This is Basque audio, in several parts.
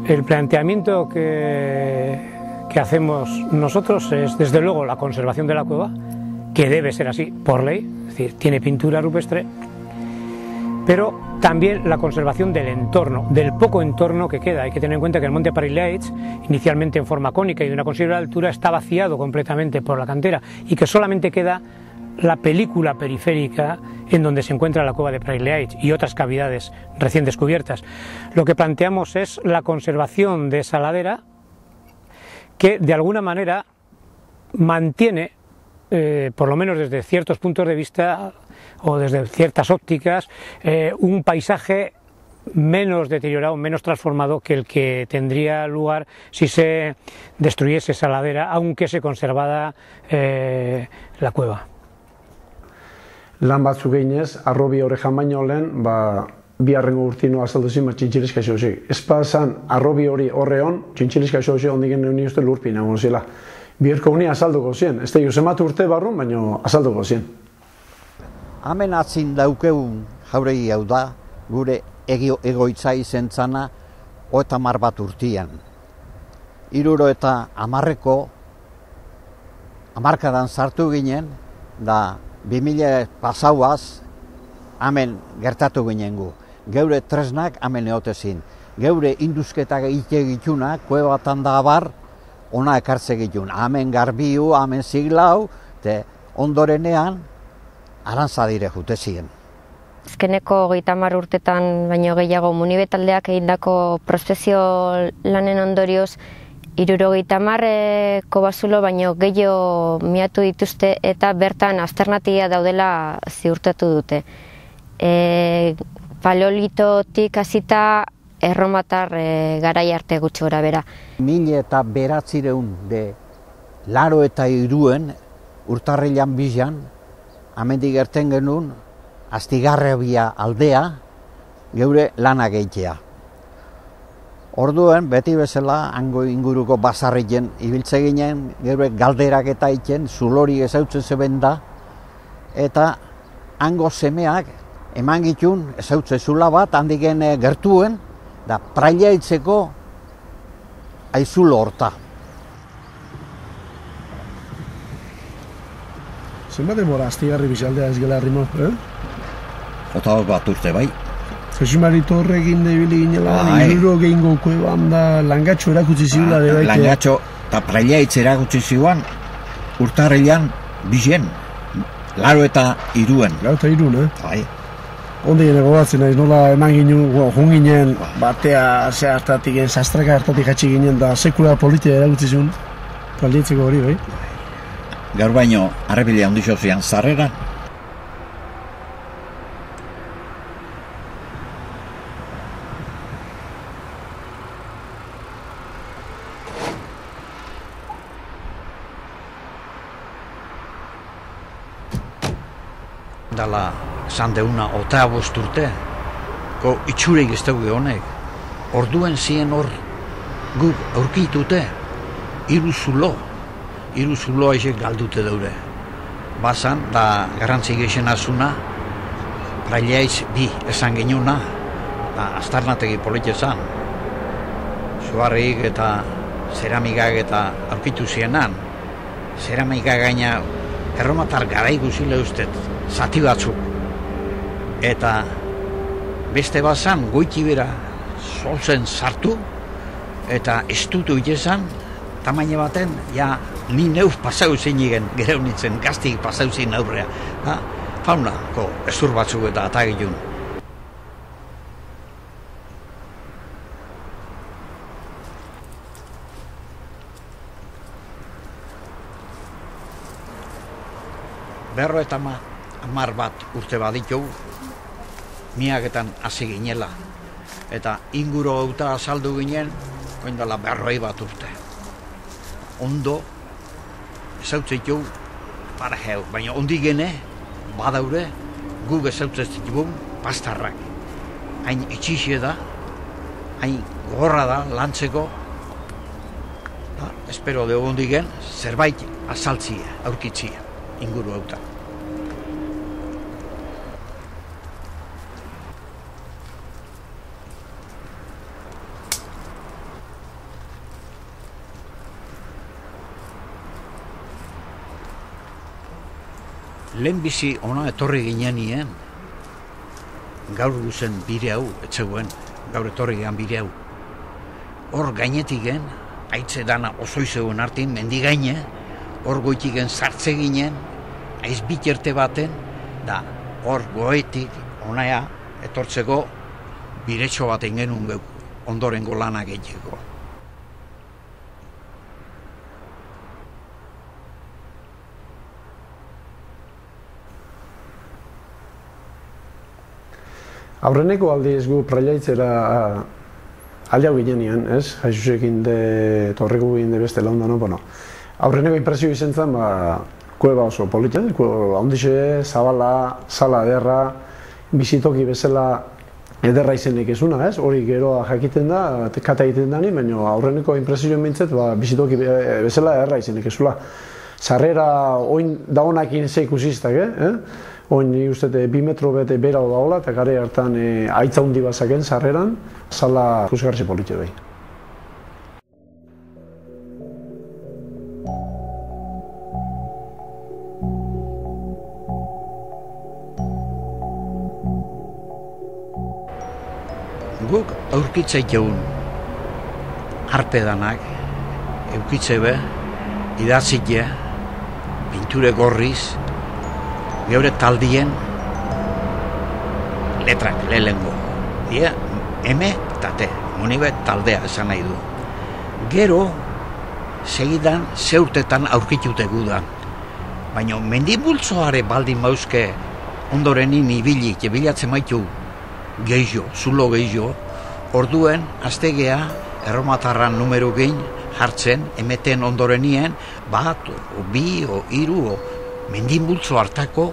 El planteamiento que hacemos nosotros es, desde luego, la conservación de la cueva, que debe ser así por ley, es decir, tiene pintura rupestre, pero también la conservación del entorno, del poco entorno que queda. Hay que tener en cuenta que el monte Aparileitz, inicialmente en forma cónica y de una considerable altura, está vaciado completamente por la cantera y que solamente queda la película periférica en donde se encuentra la cueva de Aparileitz y otras cavidades recién descubiertas. Lo que planteamos es la conservación de esa ladera que de alguna manera mantiene, por lo menos desde ciertos puntos de vista o desde ciertas ópticas, un paisaje menos deteriorado, menos transformado que el que tendría lugar si se destruyese esa ladera, aunque se conservara la cueva. Lan batzuk eginez, arrobi horrejan baino lehen, biharrengo urtino azaldu zin, txintxiliz kaixo hauzik. Ez zan arrobi hori horreon, txintxiliz kaixo hauzik ondiken neun uste lurpin egon zela. Biherko honi azalduko zien, ez da juzemat urte barrun, baino azalduko zien. Hemen atzin daukeun jauregi hau da, gure egoitza izen zana, 30 urtian. 70 hamarkadan sartu ginen, da 2000 pasauaz, hemen gertatu ginen gu. Geure tresnak hemen eotezin. Geure induzketak egituna, kuebatan da bar, ona ekartze gitun. Hemen garbiu, hemen ziglau, te ondorenean, arantzadire jutezien. Azkeneko 30 urtetan baino gehiago Munibe-taldeak egindako prospekzio lanen ondorioz 70 kobazulo baino gehiago miatu dituzte eta bertan azternatila daudela ziurtatu dute. Paleolitotik hasita erromatar garai arte gutxi gora bera. 1983 urtarrilan bizan, hemendik gerten genuen Astigarrebia aldea geure lanak egitea. Orduen, beti bezala, hango inguruko basarrien ibiltze ginen, geure galderak eta egiten, zulori ezautzen zeben da, eta hango semeak eman gitun ezautze zula bat, handiken gertuen, da Prailaitzeko aizulo horta. Zenbat demora Astigarri bizaldea ez gela rimo, Eta bat urte bai. Jesu Mari Torrekin debili ginela, iruro gehingo kueban da langatxo erakutsi ziula. Langatxo eta Prailaitz erakutsi ziuan, urtarrilan bizen, 82. 82, Bai. Onde gine gogatzen naiz, nola eman ginen, jun ginen, batea ze hartatik, sastraka hartatik jatsi ginen, da sekula politia erakutsi ziun, Prailaitzeko hori, bai? Gaur baino, arrepilia ondixo zian zarrera. Dala, esan deuna, 25 urte, itxureik ez dugu honek. Orduen zien hor guk aurkitute, 3 zulo. 3 zulo aizek galdute daure. Bazan, da garrantzi geixen azuna, Prailaiz bi esan genuna, da aztarnategi polite zan. Suarrik eta zeramikak eta aurkitu zienan. Zeramikak gaina erromatar garai guzile ustet, zati batzuk. Eta beste bazan goiti bera soltzen sartu, eta estutu itezan, tamaina baten, ja, ni neuz pasau zein egen, gereunitzen, gaztik pasau zein aurrea. Faunako ezur batzuk eta atagilun. Berro eta 10 urte baditu, miaketan hasi ginela. Eta inguru gauta azaldu ginen, oindala 40 urte. Ondo, ezautzeitu, parajeu, baina ondi gene, badaure, guk ezautzeitzitun pastarrak. Hain etxixe da, hain gorra da, lantzeko, espero dugu ondi gen, zerbait azaltzia, aurkitzia, inguru gauta. lehenbizi ona etorri ginean, gaur guzen bire hau, etzegoen, gaur etorri gehan bire hau. Hor gainetik gen, haitze dana osoizeuen artin, mendi gaine, hor goitik gen sartze ginen, aiz biterte baten, da hor goetik, onaia, etortzeko biretxo baten genuen geuk, ondorengo lanak egiteko. Aurreneko aldiz gu prailaitzera aliau ginean, ez? Jaisusekin de torreko gine beste laundan, bueno. Aurreneko impresio izan zen, kueba oso politia, handixe, zabala, sala ederra, bizitoki bezala ederra izenik ezuna, ez? Hori geroa jakiten da, kata egiten da ni, baina aurreneko impresioen bintzet, bizitoki bezala ederra izenik ezula. Sarrera oin dagonakin ze ikusiztak, Oin uste 2 metro bete bera dagoela, eta gare hartan aitza hundi bazaken sarreran, sala ikusgarri politia behin. Guk aurkitza jaun harpedanak, eukitze be, idatzile, pinture gorriz, geure taldien letrak lehengo. Dia, eme eta te, monibet taldea esan nahi du. Gero, segidan, zeurtetan aurkitutegu da. Baina mendibultzoare baldin mauzke ondorenin ibilik, bilatzen maitu gehiago, zulo gehiago, orduen, aztegea, erromatarran numero gehin hartzen, emeten ondorenien, bat, o bi, o hiru, o mendinbultzo hartako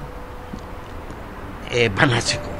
banatzeko.